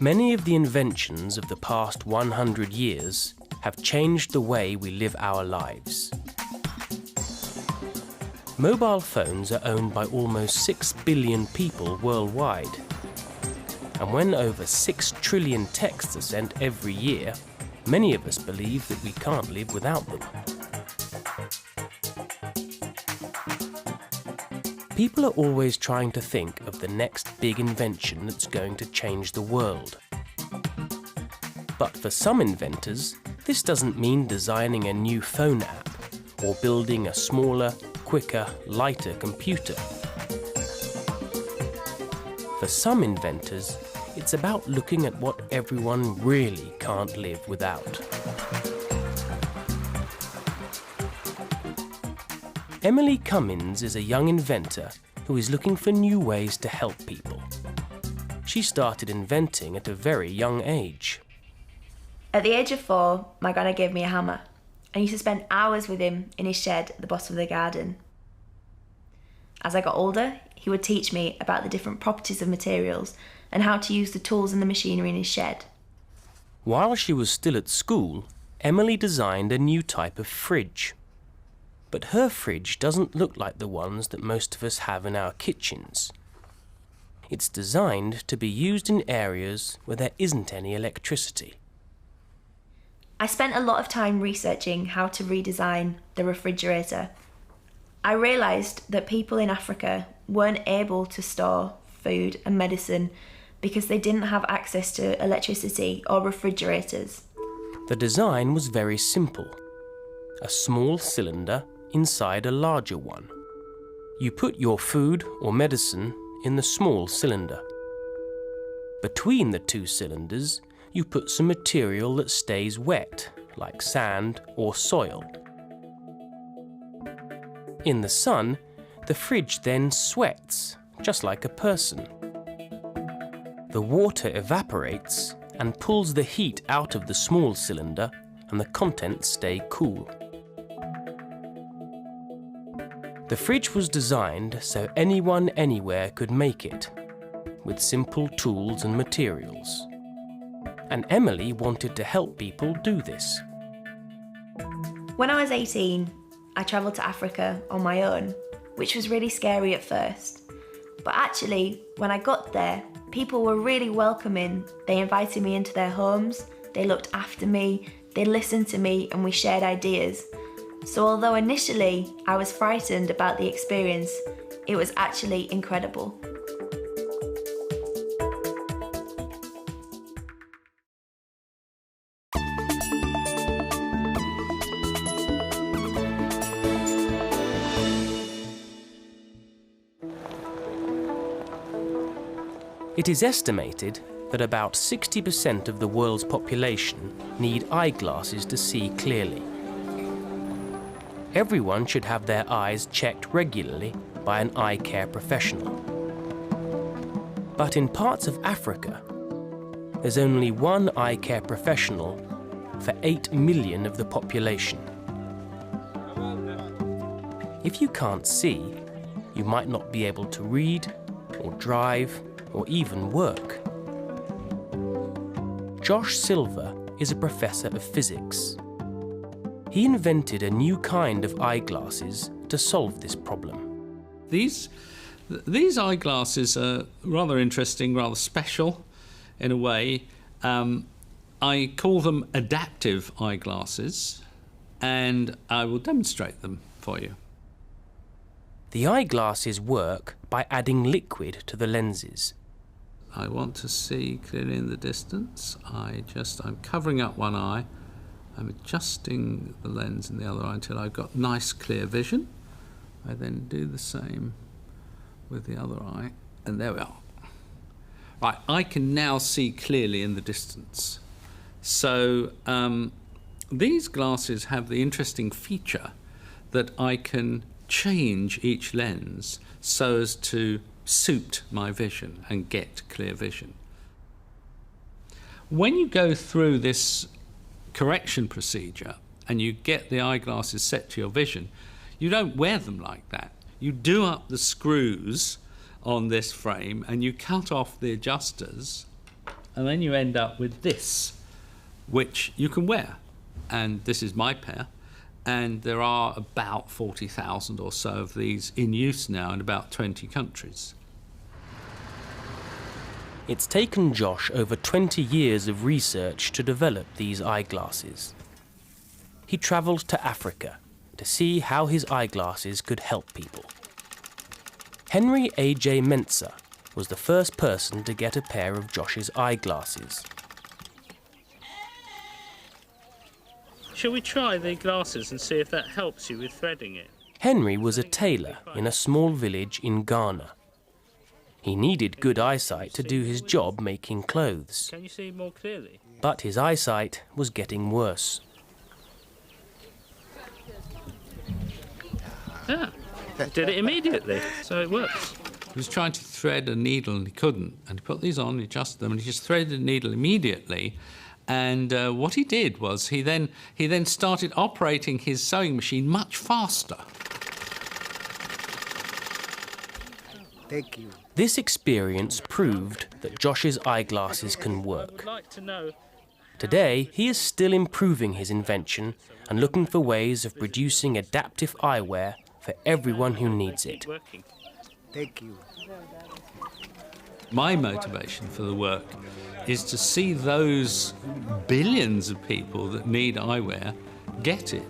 Many of the inventions of the past 100 years have changed the way we live our lives. Mobile phones are owned by almost 6 billion people worldwide. And when over 6 trillion texts are sent every year, many of us believe that we can't live without them. People are always trying to think of the next big invention that's going to change the world. But for some inventors, this doesn't mean designing a new phone app or building a smaller, quicker, lighter computer. For some inventors, it's about looking at what everyone really can't live without. Emily Cummins is a young inventor who is looking for new ways to help people. She started inventing at a very young age. At the age of 4, my granny gave me a hammer. I used to spend hours with him in his shed at the bottom of the garden. As I got older, he would teach me about the different properties of materials and how to use the tools and the machinery in his shed. While she was still at school, Emily designed a new type of fridge. But her fridge doesn't look like the ones that most of us have in our kitchens. It's designed to be used in areas where there isn't any electricity. I spent a lot of time researching how to redesign the refrigerator. I realised that people in Africa weren't able to store food and medicine because they didn't have access to electricity or refrigerators. The design was very simple. A small cylinder inside a larger one. You put your food or medicine in the small cylinder. Between the two cylinders, you put some material that stays wet, like sand or soil. In the sun, the fridge then sweats, just like a person. The water evaporates and pulls the heat out of the small cylinder, and the contents stay cool. The fridge was designed so anyone anywhere could make it, with simple tools and materials. And Emily wanted to help people do this. When I was 18, I travelled to Africa on my own, which was really scary at first. But actually, when I got there, people were really welcoming. They invited me into their homes, they looked after me, they listened to me, and we shared ideas. So although initially I was frightened about the experience, it was actually incredible. It is estimated that about 60% of the world's population need eyeglasses to see clearly. Everyone should have their eyes checked regularly by an eye care professional. But in parts of Africa, there's only one eye care professional for 8 million of the population. If you can't see, you might not be able to read or drive or even work. Josh Silver is a professor of physics. He invented a new kind of eyeglasses to solve this problem. These eyeglasses are rather interesting, rather special in a way. I call them adaptive eyeglasses, and I will demonstrate them for you. The eyeglasses work by adding liquid to the lenses. I want to see clearly in the distance. I'm covering up one eye. I'm adjusting the lens in the other eye until I've got nice clear vision. I then do the same with the other eye, and there we are. Right, I can now see clearly in the distance. So these glasses have the interesting feature that I can change each lens so as to suit my vision and get clear vision. When you go through this correction procedure and you get the eyeglasses set to your vision, you don't wear them like that. You do up the screws on this frame and you cut off the adjusters And then you end up with this, which you can wear. And this is my pair. And there are about 40,000 or so of these in use now in about 20 countries. It's taken Josh over 20 years of research to develop these eyeglasses. He travelled to Africa to see how his eyeglasses could help people. Henry A.J. Mensah was the first person to get a pair of Josh's eyeglasses. Shall we try the glasses and see if that helps you with threading it? Henry was a tailor in a small village in Ghana. He needed good eyesight to do his job making clothes. Can you see more clearly? But his eyesight was getting worse. Ah, did it immediately, so it works. He was trying to thread a needle and he couldn't. And he put these on, he adjusted them, and he just threaded the needle immediately. And what he did was he then started operating his sewing machine much faster. Thank you. This experience proved that Josh's eyeglasses can work. Today, he is still improving his invention and looking for ways of producing adaptive eyewear for everyone who needs it. Thank you. My motivation for the work is to see those billions of people that need eyewear get it.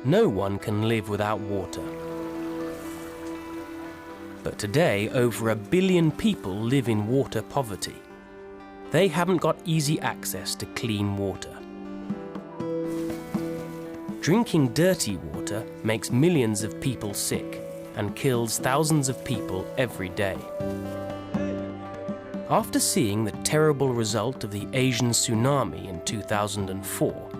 No one can live without water. But today, over 1 billion people live in water poverty. They haven't got easy access to clean water. Drinking dirty water makes millions of people sick and kills thousands of people every day. After seeing the terrible result of the Asian tsunami in 2004,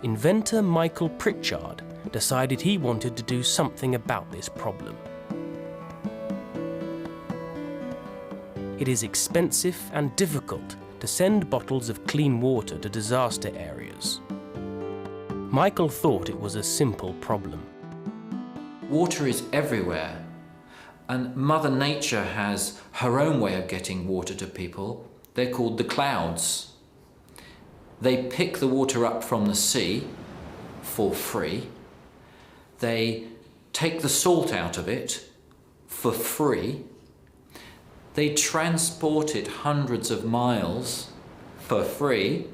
inventor Michael Pritchard decided he wanted to do something about this problem. It is expensive and difficult to send bottles of clean water to disaster areas. Michael thought it was a simple problem. Water is everywhere, and Mother Nature has her own way of getting water to people. They're called the clouds. They pick the water up from the sea for free. They take the salt out of it for free. They transport it hundreds of miles for free,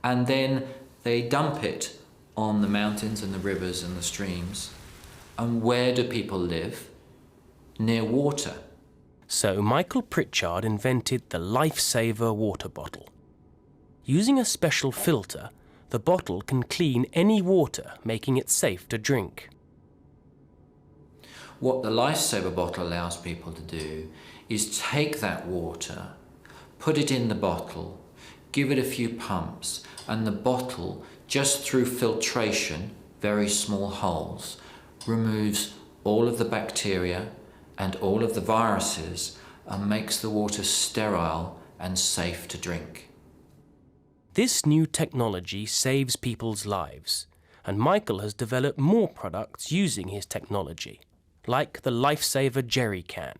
and then they dump it on the mountains and the rivers and the streams. And where do people live? Near water. So Michael Pritchard invented the Lifesaver water bottle. Using a special filter, the bottle can clean any water, making it safe to drink. What the Lifesaver bottle allows people to do is take that water, put it in the bottle, give it a few pumps, and the bottle, just through filtration, very small holes, removes all of the bacteria and all of the viruses and makes the water sterile and safe to drink. This new technology saves people's lives, and Michael has developed more products using his technology, like the Lifesaver jerry can.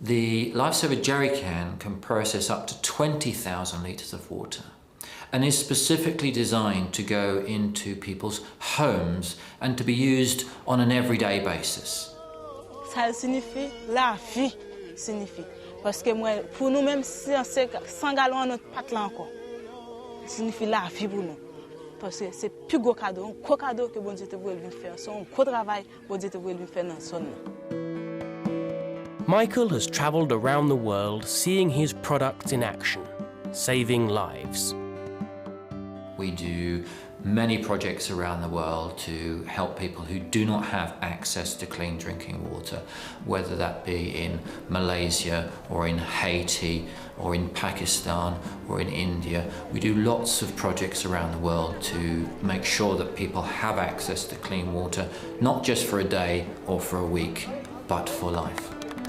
The Lifesaver jerry can process up to 20,000 litres of water and is specifically designed to go into people's homes and to be used on an everyday basis. Ça signifie la vie, signifie. Parce que moi, pour nous même, si on sait 100 gallons notre pâte là encore, signifie la vie pour nous. Parce que c'est plus gros cadeau, un gros cadeau que bon Dieu te voulait faire. C'est un gros travail que bon Dieu te voulait faire dans son nom. Michael has travelled around the world seeing his products in action, saving lives. We do many projects around the world to help people who do not have access to clean drinking water, whether that be in Malaysia or in Haiti or in Pakistan or in India. We do lots of projects around the world to make sure that people have access to clean water, not just for a day or for a week, but for life.